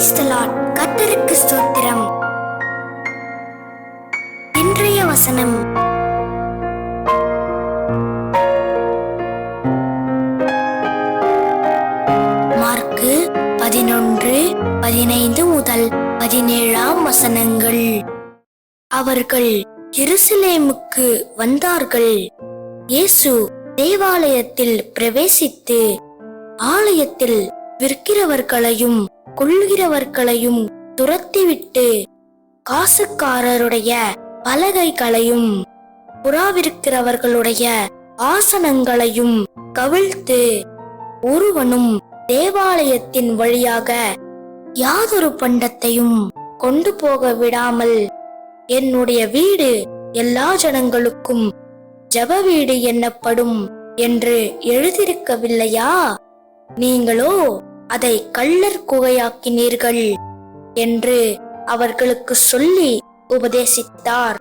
Praise the Lord. கர்த்தருக்கு ஸ்தோத்திரம். இன்றைய வசனம் மார்க்கு 11:15 முதல் 17 வசனங்கள். அவர்கள் எருசலேமுக்கு வந்தார்கள். இயேசு தேவாலயத்தில் பிரவேசித்து ஆலயத்தில் விற்கிறவர்களையும் கொள்ளுகிறவர்களையும் துரத்திவிட்டு காசுக்காரருடைய பலகைகளையும் புறாவிற்கிறவர்களுடைய ஆசனங்களையும் கவிழ்த்து, ஒருவனும் தேவாலயத்தின் வழியாக யாதொரு பண்டத்தையும் கொண்டு போக விடாமல் என்னுடைய வீடு எல்லா ஜனங்களுக்கும் ஜெப வீடு என்னப்படும் என்று எழுதியிருக்கவில்லையா? நீங்களோ அதை கள்ளர் குகையாக்கினீர்கள் என்று அவர்களுக்கு சொல்லி உபதேசித்தார்.